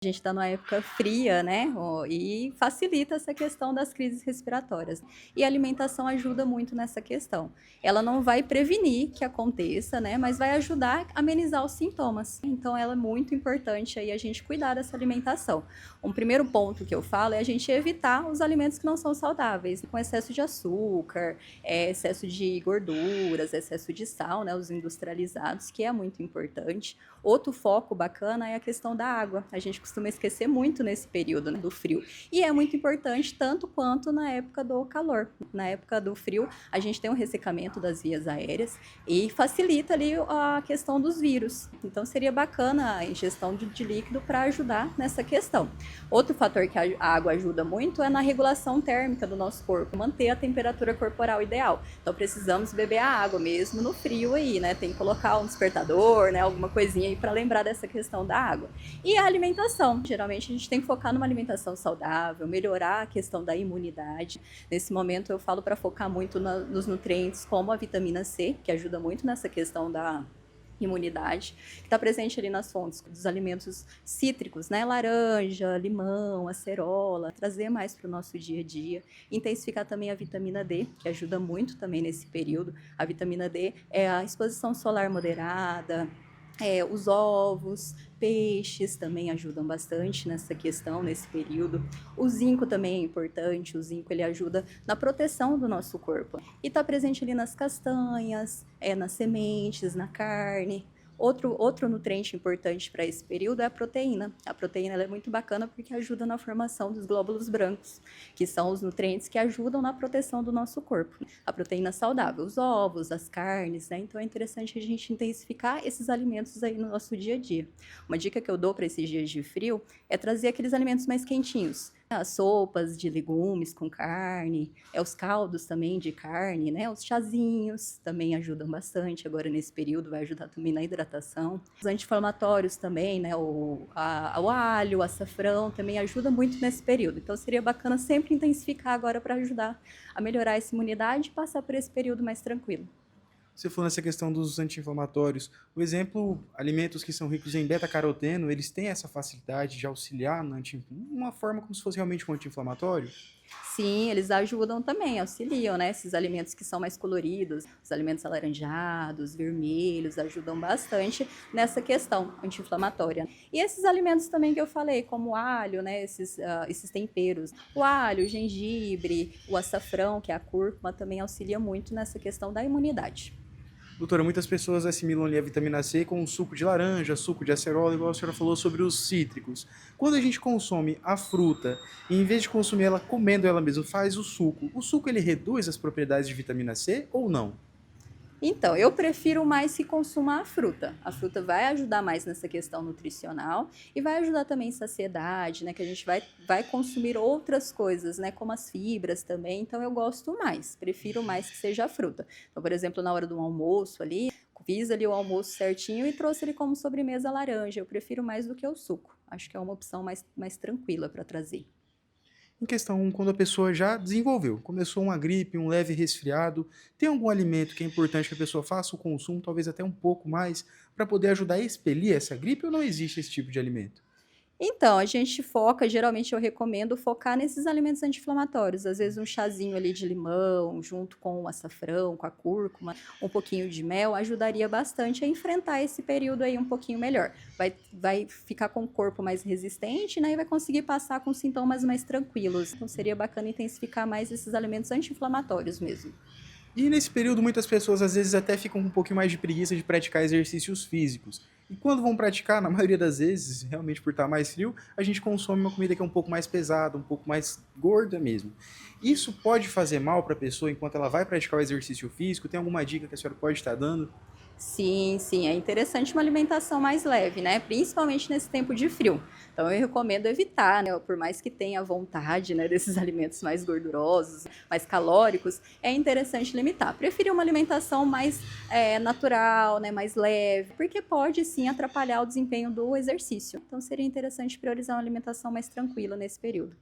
A gente está numa época fria, né? E facilita essa questão das crises respiratórias. E a alimentação ajuda muito nessa questão. Ela não vai prevenir que aconteça, né? Mas vai ajudar a amenizar os sintomas. Então, ela é muito importante aí a gente cuidar dessa alimentação. Um primeiro ponto que eu falo é a gente evitar os alimentos que não são saudáveis, com excesso de açúcar, excesso de gorduras, excesso de sal, né? Os industrializados, que é muito importante. Outro foco bacana é a questão da água. A gente costuma esquecer muito nesse período, né, do frio. E é muito importante tanto quanto na época do calor. Na época do frio, a gente tem um ressecamento das vias aéreas e facilita ali a questão dos vírus. Então seria bacana a ingestão de líquido para ajudar nessa questão. Outro fator que a água ajuda muito é na regulação térmica do nosso corpo, manter a temperatura corporal ideal. Então precisamos beber a água mesmo no frio aí, né? Tem que colocar um despertador, né? Alguma coisinha aí para lembrar dessa questão da água. E a alimentação. Geralmente a gente tem que focar numa alimentação saudável, melhorar a questão da imunidade. Nesse momento eu falo para focar muito nos nutrientes como a vitamina C, que ajuda muito nessa questão da imunidade, que está presente ali nas fontes dos alimentos cítricos, né? Laranja, limão, acerola, trazer mais para o nosso dia a dia. Intensificar também a vitamina D, que ajuda muito também nesse período. A vitamina D é a exposição solar moderada, os ovos, peixes também ajudam bastante nessa questão, nesse período. O zinco também é importante, o zinco ele ajuda na proteção do nosso corpo. E está presente ali nas castanhas, nas sementes, na carne. Outro nutriente importante para esse período é a proteína. A proteína ela é muito bacana porque ajuda na formação dos glóbulos brancos, que são os nutrientes que ajudam na proteção do nosso corpo. A proteína saudável, os ovos, as carnes, né? Então é interessante a gente intensificar esses alimentos aí no nosso dia a dia. Uma dica que eu dou para esses dias de frio é trazer aqueles alimentos mais quentinhos. As sopas de legumes com carne, os caldos também de carne, né? Os chazinhos também ajudam bastante agora nesse período, vai ajudar também na hidratação. Os anti-inflamatórios também, né? O alho, o açafrão também ajuda muito nesse período. Então seria bacana sempre intensificar agora para ajudar a melhorar essa imunidade e passar por esse período mais tranquilo. Você falou nessa questão dos anti-inflamatórios. O exemplo, alimentos que são ricos em beta-caroteno, eles têm essa facilidade de auxiliar no uma forma como se fosse realmente um anti-inflamatório? Sim, eles ajudam também, auxiliam, né? Esses alimentos que são mais coloridos, os alimentos alaranjados, vermelhos, ajudam bastante nessa questão anti-inflamatória. E esses alimentos também que eu falei, como o alho, né? Esses temperos. O alho, o gengibre, o açafrão, que é a cúrcuma, também auxilia muito nessa questão da imunidade. Doutora, muitas pessoas assimilam ali a vitamina C com suco de laranja, suco de acerola, igual a senhora falou sobre os cítricos. Quando a gente consome a fruta, e em vez de consumir ela comendo ela mesma, faz o suco ele reduz as propriedades de vitamina C ou não? Então, eu prefiro mais que consumar a fruta. A fruta vai ajudar mais nessa questão nutricional e vai ajudar também em saciedade, né? Que a gente vai consumir outras coisas, né? Como as fibras também. Então, eu gosto mais, prefiro mais que seja a fruta. Então, por exemplo, na hora do almoço ali, fiz ali o almoço certinho e trouxe ele como sobremesa a laranja. Eu prefiro mais do que o suco. Acho que é uma opção mais tranquila para trazer. Em questão, quando a pessoa já desenvolveu, começou uma gripe, um leve resfriado, tem algum alimento que é importante que a pessoa faça o consumo, talvez até um pouco mais, para poder ajudar a expelir essa gripe ou não existe esse tipo de alimento? Então, a gente foca geralmente eu recomendo focar nesses alimentos anti-inflamatórios, às vezes um chazinho ali de limão, junto com o açafrão, com a cúrcuma, um pouquinho de mel, ajudaria bastante a enfrentar esse período aí um pouquinho melhor. Vai ficar com o corpo mais resistente, né, e vai conseguir passar com sintomas mais tranquilos. Então, seria bacana intensificar mais esses alimentos anti-inflamatórios mesmo. E nesse período, muitas pessoas às vezes até ficam com um pouquinho mais de preguiça de praticar exercícios físicos. E quando vão praticar, na maioria das vezes, realmente por estar mais frio, a gente consome uma comida que é um pouco mais pesada, um pouco mais gorda mesmo. Isso pode fazer mal para a pessoa enquanto ela vai praticar o exercício físico? Tem alguma dica que a senhora pode estar dando? Sim, sim, é interessante uma alimentação mais leve, né? Principalmente nesse tempo de frio. Então eu recomendo evitar, né? Por mais que tenha vontade, né, desses alimentos mais gordurosos, mais calóricos, é interessante limitar. Preferir uma alimentação mais natural, né, mais leve, porque pode sim atrapalhar o desempenho do exercício. Então seria interessante priorizar uma alimentação mais tranquila nesse período.